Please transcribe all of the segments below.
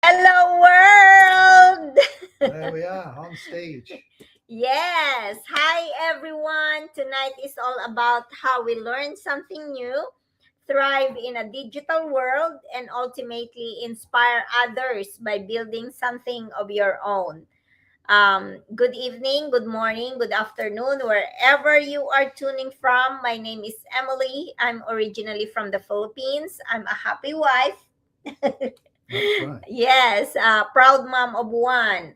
Hello, world! There we are on stage. Yes. Hi, everyone. Tonight is all about how we learn something new, thrive in a digital world, and ultimately inspire others by building something of your own. Good evening, good morning, good afternoon, wherever you are tuning from. My name is Emily. I'm originally from the Philippines. I'm a happy wife. That's right. Yes, proud mom of one.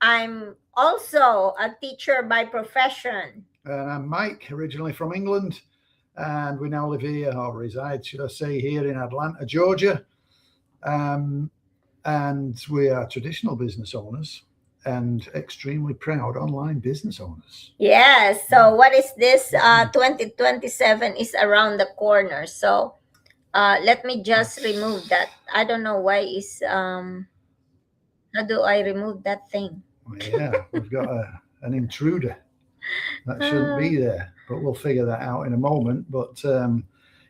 I'm also a teacher by profession. And I'm Mike, originally from England, and we now live here, or reside, should I say, here in Atlanta, Georgia. And we are traditional business owners and extremely proud online business owners. Yes, so what is this? 2027 is around the corner. So let me just remove that. I don't know why is how do I remove that thing? Yeah, we've got an intruder that shouldn't be there, but we'll figure that out in a moment. But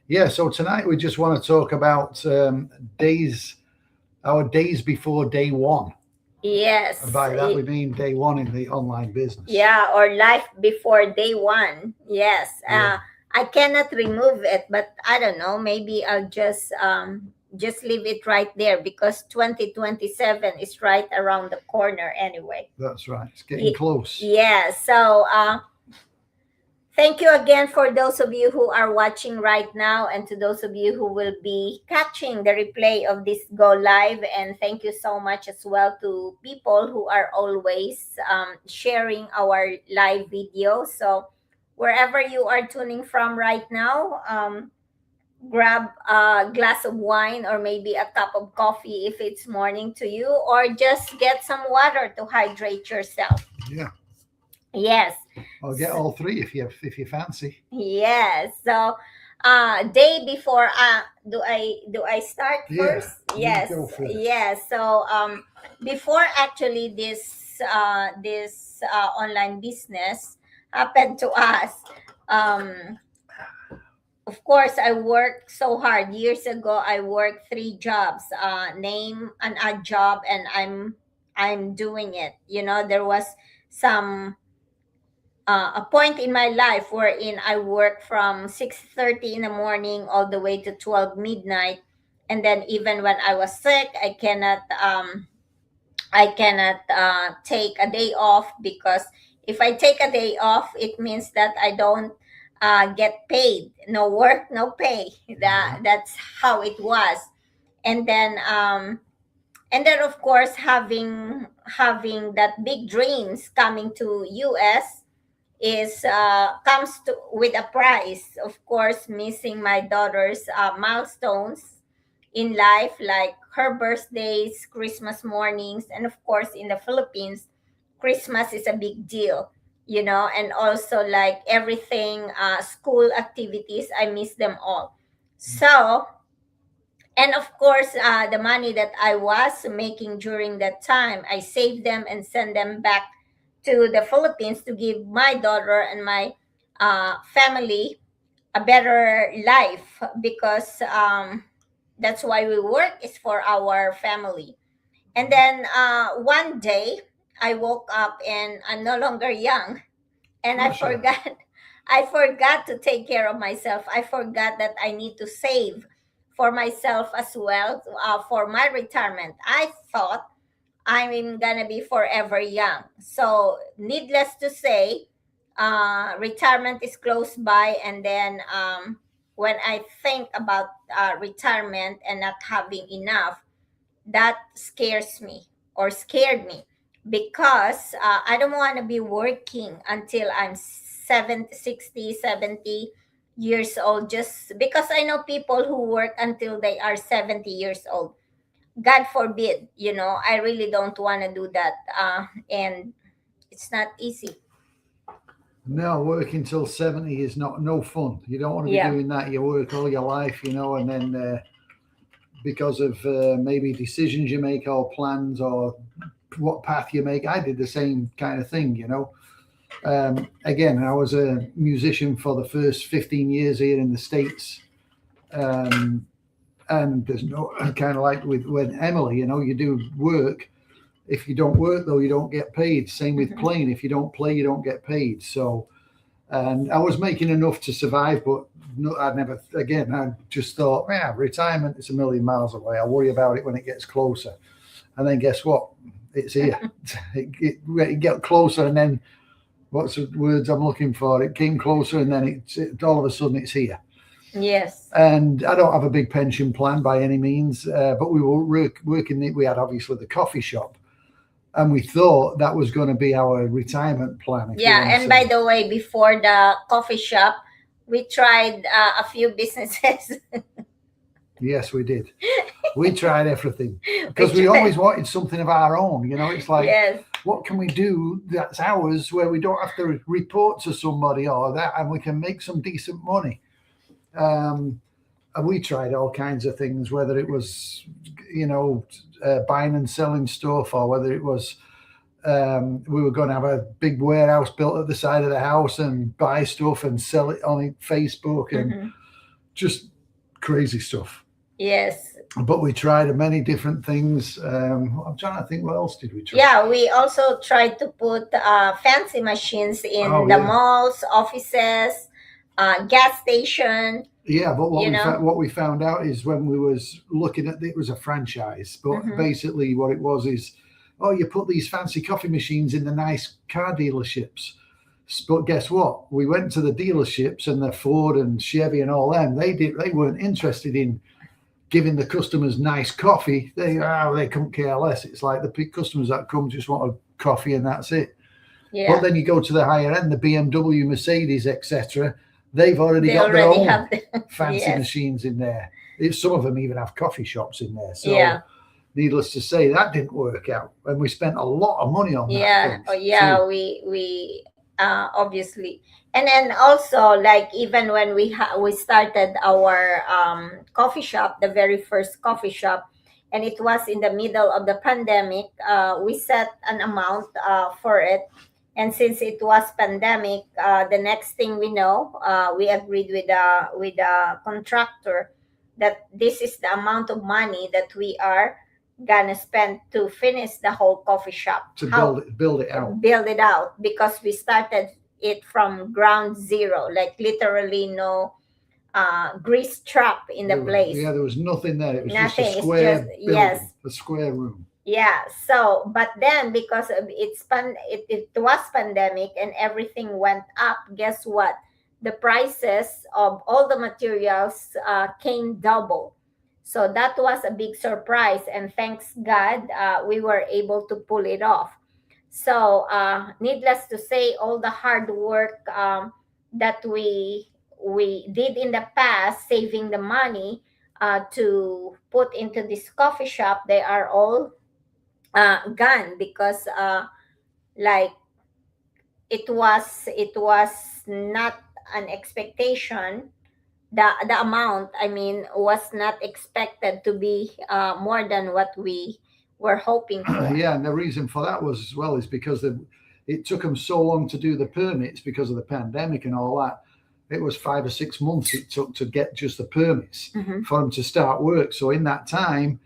yeah, so tonight we just want to talk about our days before day one. Yes. And by that we mean day one in the online business. Yeah, or life before day one. Yes. Yeah. I cannot remove it, but I don't know. Maybe I'll just leave it right there because 2027 is right around the corner anyway. That's right. It's getting close. Yeah. So thank you again for those of you who are watching right now and to those of you who will be catching the replay of this go live. And thank you so much as well to people who are always sharing our live video. So wherever you are tuning from right now, grab a glass of wine or maybe a cup of coffee if it's morning to you, or just get some water to hydrate yourself. Yeah. Yes. I'll get all three if you fancy. Yes. So day before do I start first? Yes. Go first. Yes. So before actually this online business happened to us, of course I worked so hard. Years ago I worked three jobs. Name an odd job and I'm doing it. There was some a point in my life wherein I work from 6:30 in the morning all the way to 12 midnight, and then even when I was sick, I cannot take a day off, because if I take a day off, it means that I don't get paid. No work, no pay. That's how it was, and then of course having that big dreams coming to US is comes to with a price, of course, missing my daughter's milestones in life, like her birthdays, Christmas mornings, and of course in the Philippines Christmas is a big deal, and also like everything, school activities, I miss them all. So, and of course, the money that I was making during that time, I saved them and send them back to the Philippines to give my daughter and my family a better life, because that's why we work, is for our family. And then one day I woke up and I'm no longer young, and I forgot I forgot to take care of myself. I forgot that I need to save for myself as well, for my retirement. I thought I'm gonna be forever young. So, needless to say, retirement is close by, and then when I think about retirement and not having enough, that scares me, or scared me, because I don't want to be working until I'm 70, 60, 70 years old, just because I know people who work until they are 70 years old. God forbid, I really don't want to do that. And it's not easy. No, working till 70 is no fun. You don't want to be doing that. You work all your life, and then because of maybe decisions you make or plans or what path you make. I did the same kind of thing, Again, I was a musician for the first 15 years here in the States. And there's no kind of like with Emily, you do work. If you don't work though, you don't get paid. Same with Mhm. playing. If you don't play, you don't get paid. So, and I was making enough to survive, but no, I'd never. Again, I just thought, yeah, retirement is a million miles away. I'll worry about it when it gets closer. And then guess what? It's here. It got closer, and then what's the words I'm looking for? It came closer, and then all of a sudden it's here. Yes. And I don't have a big pension plan by any means, but we were working. We had obviously the coffee shop, and we thought that was going to be our retirement plan, if you Yeah, want to and by say. the way, before the coffee shop, we tried a few businesses. Yes, we did. We tried everything We because we tried. always wanted something of our own. It's like, Yes. what can we do that's ours where we don't have to report to somebody or that, and we can make some decent money. Um, and we tried all kinds of things, whether it was, buying and selling stuff, or whether it was we were going to have a big warehouse built at the side of the house and buy stuff and sell it on Facebook and Hmm. just crazy stuff. Yes. But we tried many different things. I'm trying to think, what else did we try? Yeah, we also tried to put fancy machines in Oh the yeah, malls, offices, gas station. yeah. But You know. what we found out is when we was looking at it was a franchise, but Hmm. basically what it was is, oh, you put these fancy coffee machines in the nice car dealerships. But guess what? We went to the dealerships and the Ford and Chevy and all them. They weren't interested in giving the customers nice coffee. They couldn't care less. It's like the customers that come just want a coffee and that's it. But Yeah, then you go to the higher end, the BMW, Mercedes, etc. They've already they got their already own have the. fancy Yes. machines in there. Some of them even have coffee shops in there. Yeah. So, needless to say, that didn't work out, and we spent a lot of money on that Yeah. thing Oh, yeah. too. We obviously, and then also like even when we started our coffee shop, the very first coffee shop, and it was in the middle of the pandemic. We set an amount for it, and since it was pandemic, the next thing we know, we agreed with the contractor that this is the amount of money that we are gonna spend to finish the whole coffee shop. To How build it out. build it out, because we started it from ground zero, like literally no grease trap in the place. Yeah, there was nothing there. It was just a Nothing. It's just square building, yes. a square room. Yeah. So, but then because of it was pandemic and everything went up. Guess what? The prices of all the materials came double. So that was a big surprise, and thanks God, we were able to pull it off. So, needless to say, all the hard work that we did in the past, saving the money to put into this coffee shop, they are all gone because like it was not an expectation. The amount, I mean, was not expected to be more than what we were hoping for. Yeah, and the reason for that was as well is because it took them so long to do the permits because of the pandemic and all that. It was 5 or 6 months it took to get just the permits Hmm. for them to start work. So in that time,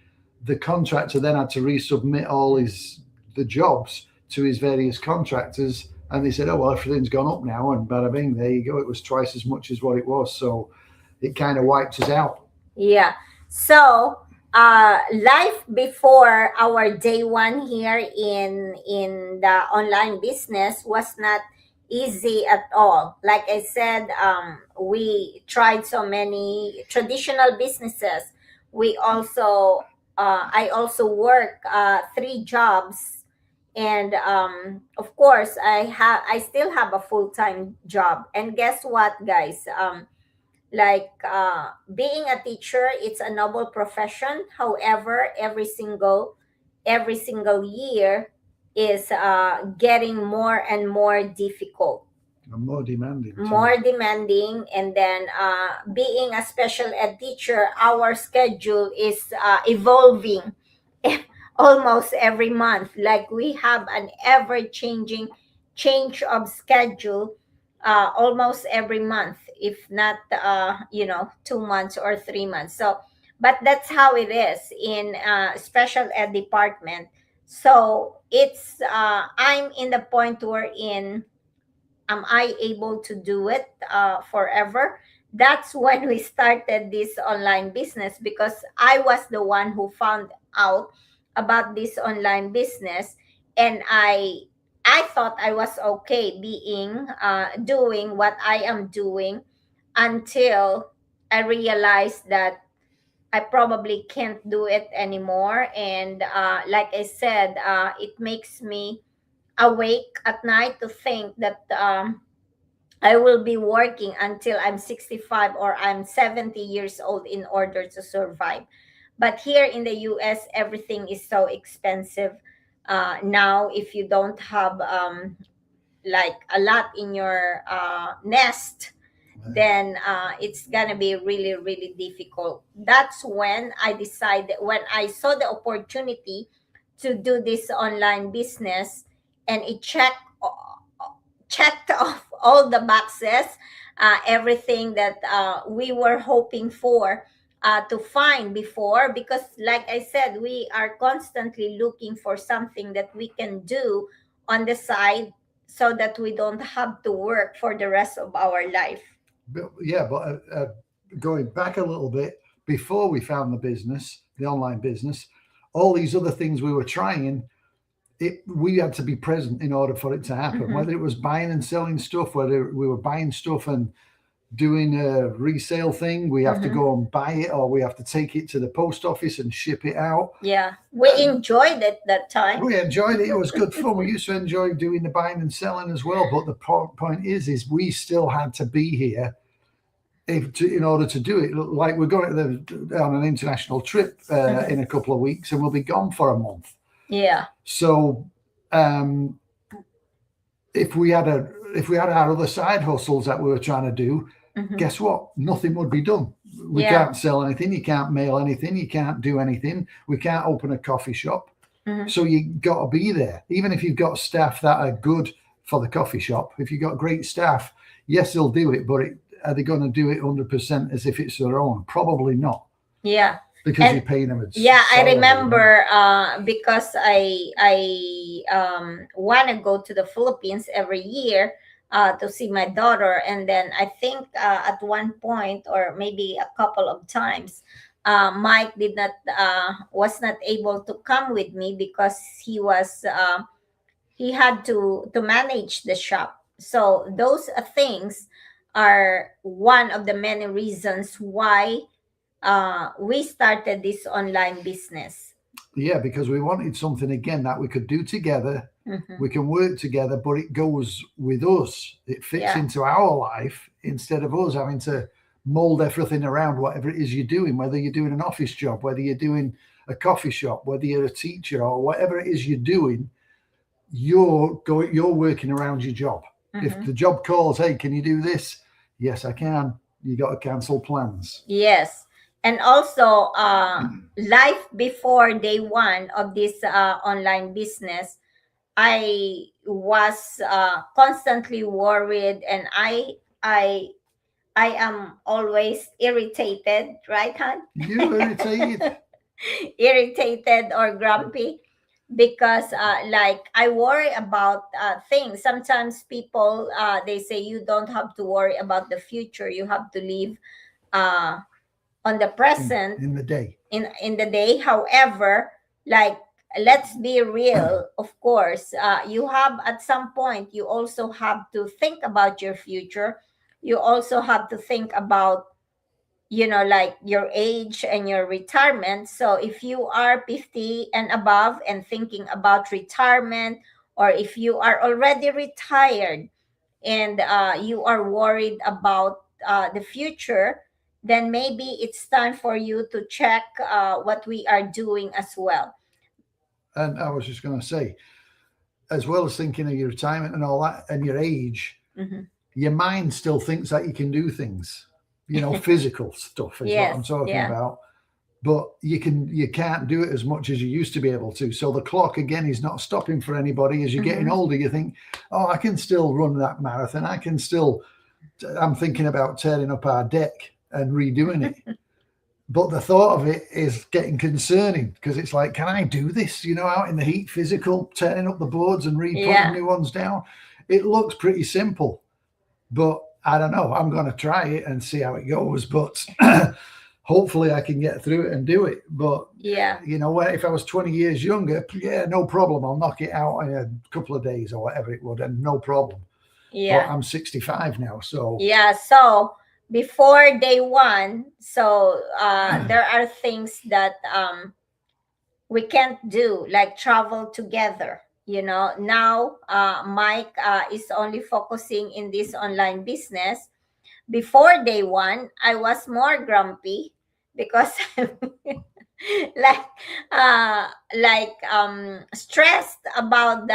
the contractor then had to resubmit all the jobs to his various contractors, and they said, "Oh well, everything's gone up now," and bada bing, there you go. It was twice as much as what it was. So it kind of wiped us out. Yeah. So, life before our day one here in the online business was not easy at all. Like I said, we tried so many traditional businesses. We also, I also work three jobs, and of course, I still have a full time job. And guess what, guys? Like being a teacher, it's a noble profession. However, every single year is getting more and more difficult, And more demanding too. more demanding. And then being a special ed teacher, our schedule is evolving almost every month. Like we have an ever changing change of schedule almost every month, if not 2 months or 3 months. So but that's how it is in special ed department. So it's I'm in the point where in am I able to do it forever? That's when we started this online business, because I was the one who found out about this online business, and I thought I was okay being doing what I am doing, until I realized that I probably can't do it anymore. And like I said, it makes me awake at night to think that I will be working until I'm 65 or I'm 70 years old in order to survive. But here in the US, everything is so expensive. Now, if you don't have like a lot in your nest, then it's gonna be really really difficult. That's when I decided, when I saw the opportunity to do this online business, and it checked off all the boxes, everything that we were hoping for to find before. Because like I said, we are constantly looking for something that we can do on the side, so that we don't have to work for the rest of our life. But going back a little bit, before we found the business, the online business, all these other things we were trying, we had to be present in order for it to happen. Mhm. Whether it was buying and selling stuff, whether we were buying stuff and doing a resale thing, we have to Mhm. go and buy it, or we have to take it to the post office and ship it out. Yeah, we enjoyed it that time. We enjoyed it. It was good fun. We used to enjoy doing the buying and selling as well. But the point is we still had to be here in order to do it. Like we're going on an international trip in a couple of weeks, and we'll be gone for a month. Yeah. So if we had our other side hustles that we were trying to do, Mhm. guess what? Nothing would be done. We Yeah. can't sell anything. You can't mail anything. You can't do anything. We can't open a coffee shop. Mhm. So you got to be there. Even if you've got staff that are good for the coffee shop, if you've got great staff, yes, they'll do it. But are they going to do it 100% as if it's their own? Probably not. Yeah. Because And you're paying them. yeah, I salary, remember because I want to go to the Philippines every year to see my daughter. And then I think at one point, or maybe a couple of times, Mike did not was not able to come with me, because he had to manage the shop. So those things are one of the many reasons why we started this online business. Yeah, because we wanted something again that we could do together. Mhm. We can work together, but it goes with us. It fits Yeah. into our life instead of us having to mold everything around whatever it is you're doing, whether you're doing an office job, whether you're doing a coffee shop, whether you're a teacher, or whatever it is you're doing. You're working around your job. If Mhm. the job calls, hey, can you do this? Yes, I can. You got to cancel plans. Yes. And also, life before day one of this online business, I was constantly worried, and I am always irritated, right, hon? You irritated. Irritated or grumpy, because like I worry about things. Sometimes people they say you don't have to worry about the future, you have to live uh, on the present, in the day. In the day. However, like, let's be real, of course, you have, at some point, you also have to think about your future. You also have to think about, like, your age and your retirement. So if you are 50 and above and thinking about retirement, or if you are already retired and you are worried about the future, then maybe it's time for you to check what we are doing as well. And I was just going to say, as well as thinking of your retirement and all that and your age, Mhm. your mind still thinks that you can do things. Physical stuff is what I'm Yes, talking yeah. about. But you can't do it as much as you used to be able to. So the clock again is not stopping for anybody. As you're getting Mhm. older, you think, oh, I can still run that marathon. I'm thinking about tearing up our deck and redoing it. but the thought of it is getting concerning because it's like, can I do this? Out in the heat, physical, turning up the boards and re-putting Yeah. new ones down. It looks pretty simple, but I don't know. I'm going to try it and see how it goes. But hopefully, I can get through it and do it. But Yeah. if I was 20 years younger, yeah, no problem. I'll knock it out in a couple of days or whatever it would, and no problem. But Yeah. I'm 65 now, so Yeah. So before day one, so there are things that we can't do, like travel together. Now Mike is only focusing in this online business. Before day one, I was more grumpy because like stressed about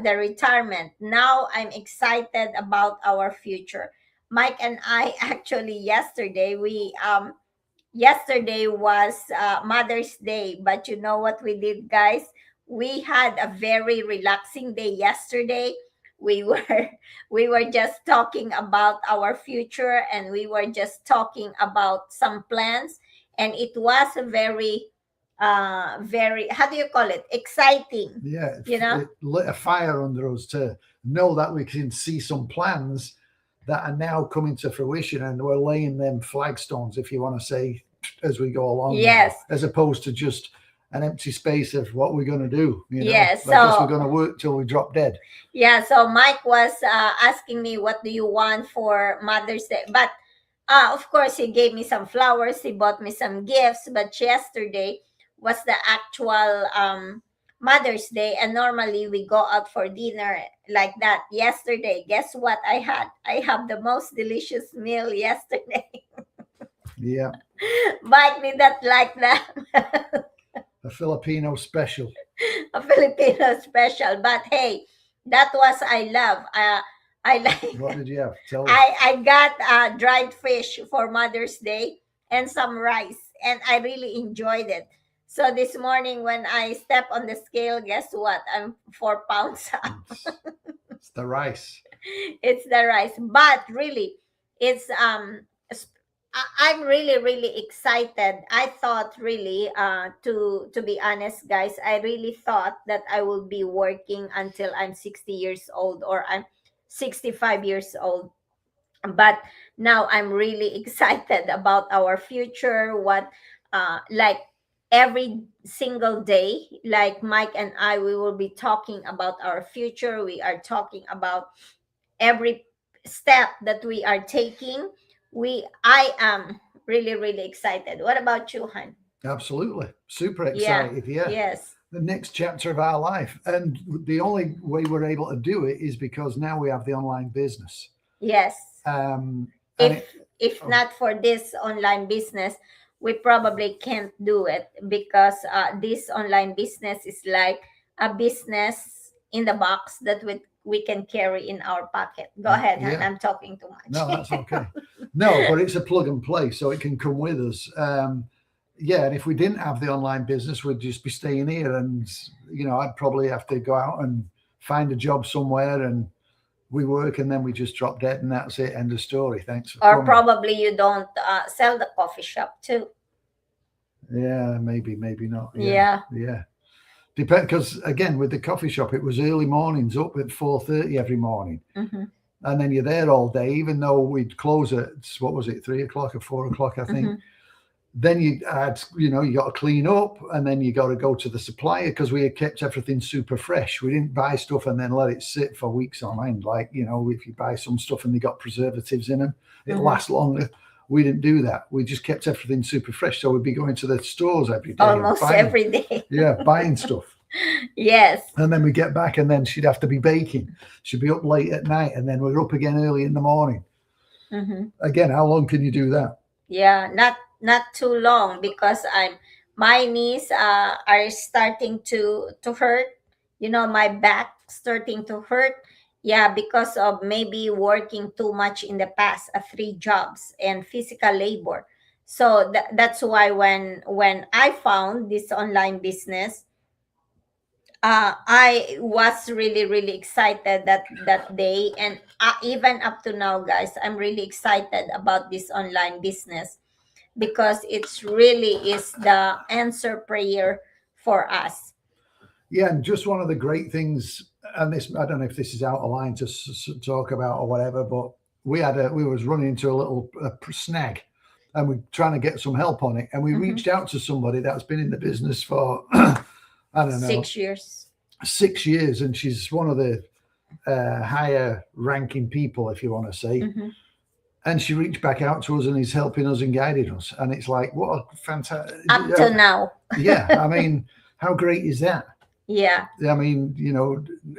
the retirement. Now I'm excited about our future. Mike and I actually yesterday was Mother's Day, but you know what we did, guys? We had a very relaxing day yesterday. We were we were just talking about our future, and we were just talking about some plans, and it was a very, how do you call it, exciting, yeah, you know? it lit a fire under us to know that we can see some plans that are now coming to fruition, and we're laying them flagstones, if you want to say, as we go along now, Yes. as opposed to just an empty space of what we're going to do. Yes. I guess we're So going to work till we drop dead. yeah, so Mike was asking me, what do you want for Mother's Day? But of course, he gave me some flowers, he bought me some gifts. But yesterday was the actual Mother's Day, and normally we go out for dinner like that. Yesterday, guess what I had? I have the most delicious meal yesterday. Yeah, Mike did not like that. a Filipino special. A Filipino special. But hey, that was I love. I What like. did you have? Tell us. I got dried fish for Mother's Day and some rice, and I really enjoyed it. So this morning when I step on the scale, guess what? I'm 4 pounds up. It's the rice. It's the rice, but really, it's I'm really excited. I thought really, to be honest, guys, I really thought that I will be working until I'm 60 years old, or I'm 65 years old. But now I'm really excited about our future. What like every single day, like Mike and I, we will be talking about our future. We are talking about every step that we are taking. I am really excited. What about you, Han? Absolutely. Super Yeah. excited. Yeah. Yes. The next chapter of our life. And the only way we're able to do it is because now we have the online business. Yes. And If not for this online business, we probably can't do it, because this online business is like a business in the box that we can carry in our pocket. Go ahead, Han. Yeah. I'm talking too much. No, that's okay. No, but it's a plug and play, so it can come with us. Yeah, and if we didn't have the online business, we'd just be staying here, and I'd probably have to go out and find a job somewhere, and we work, and then we just drop dead, and that's it. End of story. Thanks for Or coming. probably you don't sell the coffee shop too. Yeah, maybe not. Yeah. Yeah. Depend, because again, with the coffee shop, it was early mornings, up at 4:30 every morning. Mm-hmm. And then you're there all day, even though we'd close at, what was it, 3 o'clock or 4 o'clock, I think. Mm-hmm. Then you had, you got to clean up, and then you got to go to the supplier, because we had kept everything super fresh. We didn't buy stuff and then let it sit for weeks on end. Like, if you buy some stuff and they got preservatives in them, it lasts longer. We didn't do that. We just kept everything super fresh. So we'd be going to the stores every day. Almost every day. Yeah, buying stuff. Yes. And then we get back, and then she'd have to be baking. She'd be up late at night, and then we're up again early in the morning. Mm-hmm. Again, how long can you do that? Yeah, not too long, because my knees are starting to hurt. My back starting to hurt. Yeah, because of maybe working too much in the past, 3 jobs and physical labor. So that's why when I found this online business, I was really excited that day, and even up to now, guys, I'm really excited about this online business, because it's really is the answer prayer for us. Yeah, and just one of the great things, and this, I don't know if this is out of line to talk about or whatever, but we was running into a little snag, and we're trying to get some help on it, and we Mhm. reached out to somebody that's been in the business for I don't know 6 years. 6 years, and she's one of the higher ranking people, if you want to say. Mhm. And she reached back out to us and is helping us and guiding us, and it's like, what a fantastic, Up to now. yeah. I mean, how great is that? Yeah. I mean,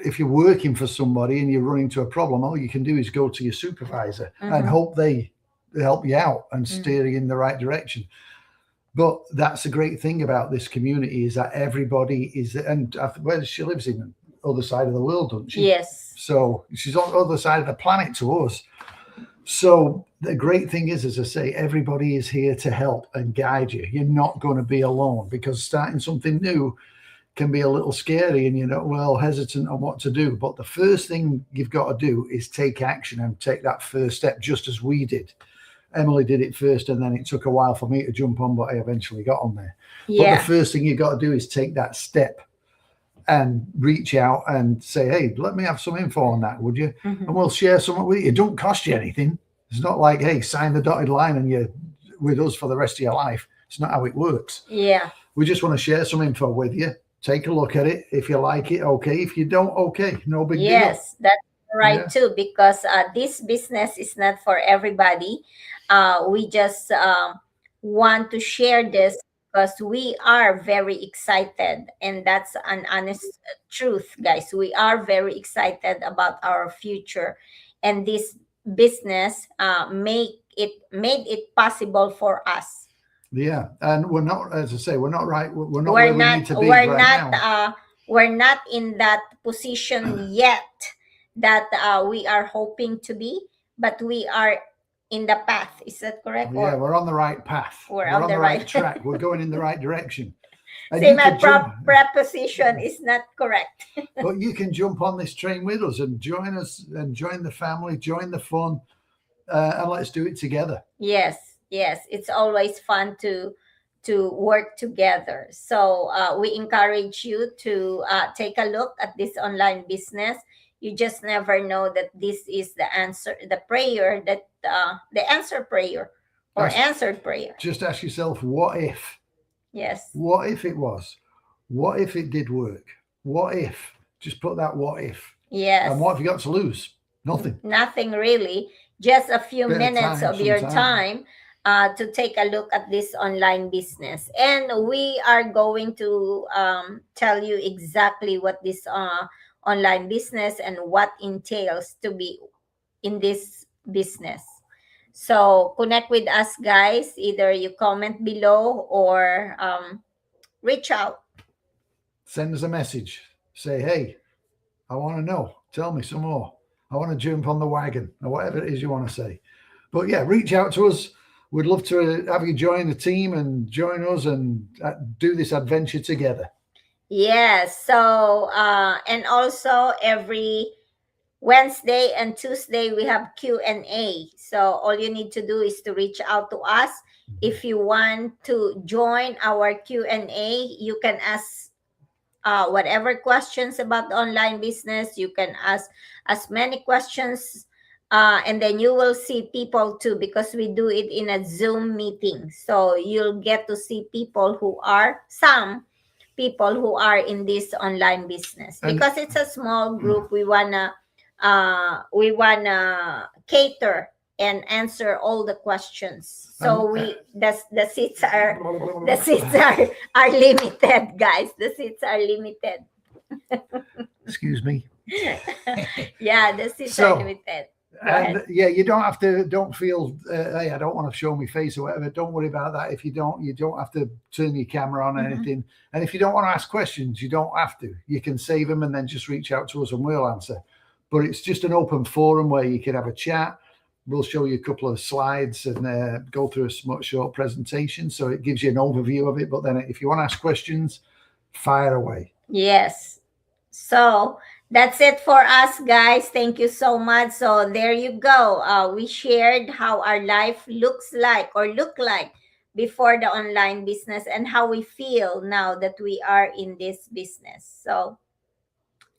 if you're working for somebody and you're running into a problem, all you can do is go to your supervisor and Mhm. hope they help you out and Mhm. steer you in the right direction. But that's the great thing about this community, is that everybody is, and where she lives in the other side of the world, doesn't she? Yes. So she's on the other side of the planet to us. So the great thing is, as I say, everybody is here to help and guide you. You're not going to be alone, because starting something new can be a little scary and hesitant on what to do. But the first thing you've got to do is take action and take that first step, just as we did. Emelie did it first, and then it took a while for me to jump on, but I eventually got on there. But the Yeah. first thing you've got to do is take that step and reach out and say, hey, let me have some info on that, would you? Mhm. And we'll share something with you. It don't cost you anything. It's not like, hey, sign the dotted line and you're with us for the rest of your life. It's not how it works. Yeah. We just want to share some info with you. Take a look at it. If you like it, okay. If you don't, okay. No big deal. Yes, that's right Yeah. too, because this business is not for everybody. We just want to share this because we are very excited, and that's an honest truth, guys. We are very excited about our future, and this business made it possible for us. Yeah. And we're not, as I say, we're not right. We're not we're where we not need to be we're right not now. we're not in that position yet that we are hoping to be, but we are in the path. Is that correct? Yeah, Or we're on the right path. we're We're on on the the right right track. We're going in the right direction. And say you my could jump, preposition is not correct. but you can jump on this train with us and join us and join the family, join the fun, and let's do it together. Yes, it's always fun to work together. So we encourage you to take a look at this online business. You just never know that this is the answer, the prayer that the answer prayer or Ask, answered prayer. just ask yourself, what if? Yes. What if it was? What if it did work? What if? Just put that what if. Yes. And what have you got to lose? Nothing. Nothing really. Just a few Bit of minutes time, of your some time to take a look at this online business. And we are going to tell you exactly what this online business and what entails to be in this business. So connect with us, guys. Either you comment below or reach out. Send us a message. Say, hey, I want to know. Tell me some more. I want to jump on the wagon, or whatever it is you want to say. But yeah, reach out to us. We'd love to have you join the team and join us and do this adventure together. Yes. So and also every Wednesday and Tuesday we have Q&A. So all you need to do is to reach out to us. If you want to join our Q&A, you can ask whatever questions about the online business. You can ask as many questions, and then you will see people too, because we do it in a Zoom meeting. So you'll get to see people who are some people who are in this online business, because it's a small group. We wanna cater and answer all the questions. So the seats are limited, guys. The seats are limited. Excuse me. Yeah, the seats So, are limited. And yeah, you don't feel, hey, I don't want to show my face or whatever. Don't worry about that. If you don't have to turn your camera on or anything. And if you don't want to ask questions, you don't have to. You can save them and then just reach out to us and we'll answer. But it's just an open forum where you can have a chat. We'll show you a couple of slides and go through a short presentation. So it gives you an overview of it. But then if you want to ask questions, fire away. Yes. So that's it for us, guys. Thank you so much. So there you go. We shared how our life looks like or look like before the online business and how we feel now that we are in this business. So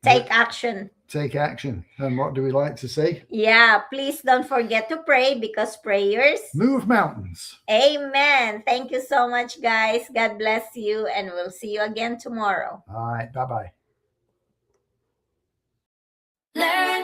take action. Take action. And what do we like to say? Yeah, please don't forget to pray, because prayers move mountains. Amen. Thank you so much, guys. God bless you, and we'll see you again tomorrow. All right. Bye-bye. Learn